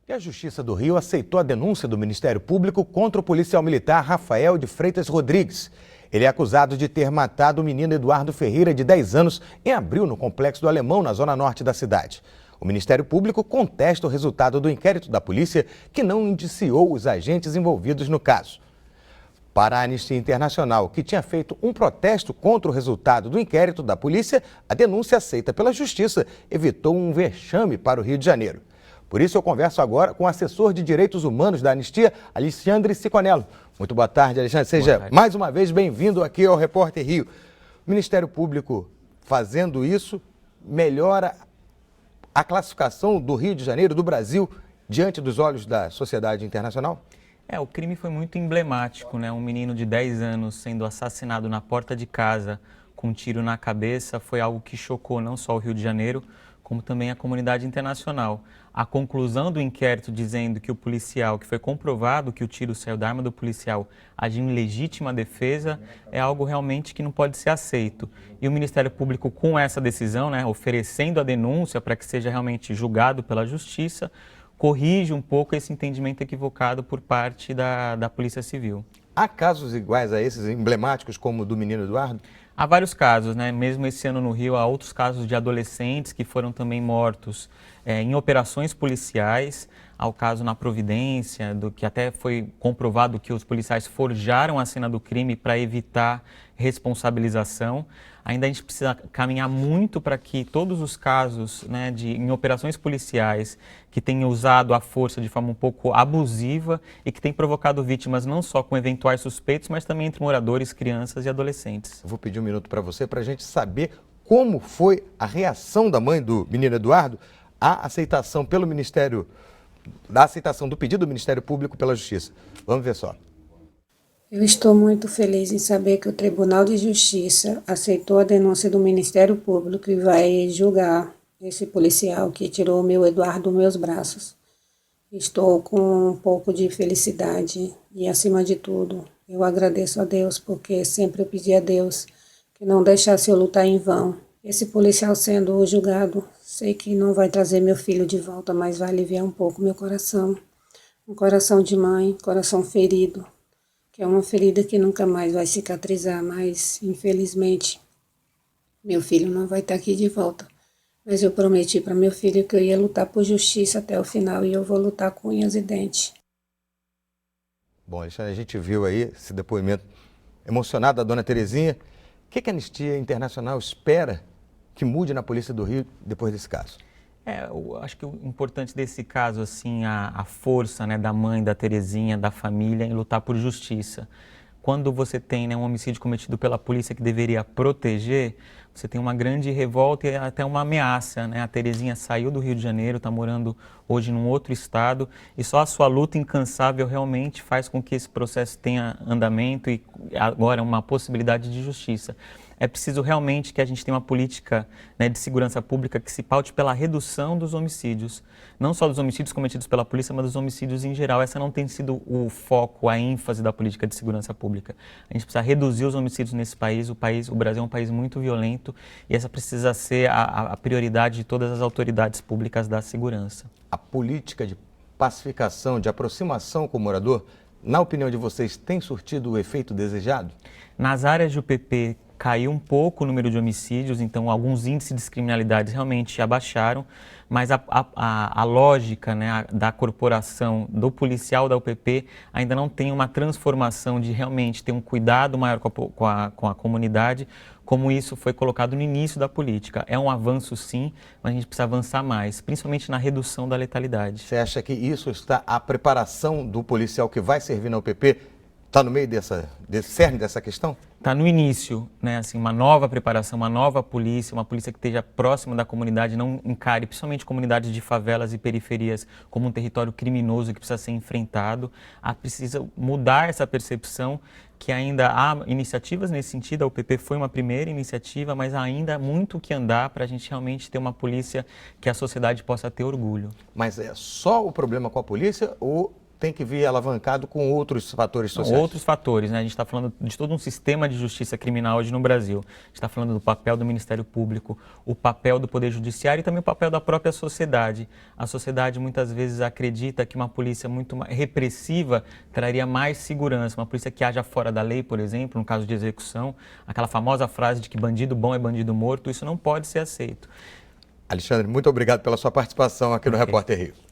E a Justiça do Rio aceitou a denúncia do Ministério Público contra o policial militar Rafael de Freitas Rodrigues. Ele é acusado de ter matado o menino Eduardo Ferreira, de 10 anos, em abril, no Complexo do Alemão, na zona norte da cidade. O Ministério Público contesta o resultado do inquérito da polícia, que não indiciou os agentes envolvidos no caso. Para a Anistia Internacional, que tinha feito um protesto contra o resultado do inquérito da polícia, a denúncia aceita pela Justiça evitou um vexame para o Rio de Janeiro. Por isso eu converso agora com o assessor de Direitos Humanos da Anistia, Alexandre Siconello. Muito boa tarde, Alexandre. Seja mais uma vez bem-vindo aqui ao Repórter Rio. O Ministério Público fazendo isso melhora a classificação do Rio de Janeiro, do Brasil, diante dos olhos da sociedade internacional? O crime foi muito emblemático, né? Um menino de 10 anos sendo assassinado na porta de casa com um tiro na cabeça foi algo que chocou não só o Rio de Janeiro, como também a comunidade internacional. A conclusão do inquérito dizendo que o policial, que foi comprovado que o tiro saiu da arma do policial, agiu em legítima defesa, é algo realmente que não pode ser aceito. E o Ministério Público, com essa decisão, né, oferecendo a denúncia para que seja realmente julgado pela Justiça, corrige um pouco esse entendimento equivocado por parte da Polícia Civil. Há casos iguais a esses, emblemáticos, como o do menino Eduardo? Há vários casos, né? Mesmo esse ano no Rio, há outros casos de adolescentes que foram também mortos em operações policiais. Há o caso na Providência, do que até foi comprovado que os policiais forjaram a cena do crime para evitar responsabilização. Ainda a gente precisa caminhar muito para que todos os casos, né, em operações policiais que tenham usado a força de forma um pouco abusiva e que tenham provocado vítimas não só com eventuais suspeitos, mas também entre moradores, crianças e adolescentes. Eu vou pedir um minuto para você, para a gente saber como foi a reação da mãe do menino Eduardo à aceitação pelo Ministério, da aceitação do pedido do Ministério Público pela Justiça. Vamos ver só. Eu estou muito feliz em saber que o Tribunal de Justiça aceitou a denúncia do Ministério Público e vai julgar esse policial que tirou o meu Eduardo dos meus braços. Estou com um pouco de felicidade e, acima de tudo, eu agradeço a Deus, porque sempre eu pedi a Deus que não deixasse eu lutar em vão. Esse policial sendo julgado, sei que não vai trazer meu filho de volta, mas vai aliviar um pouco meu coração. Um coração de mãe, coração ferido, que é uma ferida que nunca mais vai cicatrizar, mas infelizmente meu filho não vai estar aqui de volta. Mas eu prometi para meu filho que eu ia lutar por justiça até o final e eu vou lutar com unhas e dentes. Bom, a gente viu aí esse depoimento emocionado da dona Terezinha. O que a Anistia Internacional espera que mude na Polícia do Rio depois desse caso? Eu acho que o importante desse caso, assim, a força, né, da mãe, da Terezinha, da família em lutar por justiça. Quando você tem, né, um homicídio cometido pela polícia que deveria proteger, você tem uma grande revolta e até uma ameaça, né? A Terezinha saiu do Rio de Janeiro, está morando hoje num outro estado e só a sua luta incansável realmente faz com que esse processo tenha andamento e agora uma possibilidade de justiça. É preciso realmente que a gente tenha uma política, né, de segurança pública que se paute pela redução dos homicídios. Não só dos homicídios cometidos pela polícia, mas dos homicídios em geral. Essa não tem sido o foco, a ênfase da política de segurança pública. A gente precisa reduzir os homicídios nesse país. O Brasil é um país muito violento e essa precisa ser a prioridade de todas as autoridades públicas da segurança. A política de pacificação, de aproximação com o morador, na opinião de vocês, tem surtido o efeito desejado? Nas áreas de UPP, caiu um pouco o número de homicídios, então alguns índices de criminalidade realmente abaixaram, mas a lógica, né, da corporação, do policial da UPP ainda não tem uma transformação de realmente ter um cuidado maior com a comunidade, como isso foi colocado no início da política. É um avanço sim, mas a gente precisa avançar mais, principalmente na redução da letalidade. Você acha que isso está, a preparação do policial que vai servir na UPP, está no meio desse cerne dessa questão? Está no início, né? Assim, uma nova preparação, uma nova polícia, uma polícia que esteja próxima da comunidade, não encare, principalmente comunidades de favelas e periferias, como um território criminoso que precisa ser enfrentado. Precisa mudar essa percepção que ainda há iniciativas nesse sentido. A UPP foi uma primeira iniciativa, mas ainda há muito o que andar para a gente realmente ter uma polícia que a sociedade possa ter orgulho. Mas é só o problema com a polícia ou tem que vir alavancado com outros fatores sociais. Outros fatores, né? A gente está falando de todo um sistema de justiça criminal hoje no Brasil. A gente está falando do papel do Ministério Público, o papel do Poder Judiciário e também o papel da própria sociedade. A sociedade muitas vezes acredita que uma polícia muito mais repressiva traria mais segurança. Uma polícia que haja fora da lei, por exemplo, no caso de execução, aquela famosa frase de que bandido bom é bandido morto, isso não pode ser aceito. Alexandre, muito obrigado pela sua participação aqui no Repórter Rio.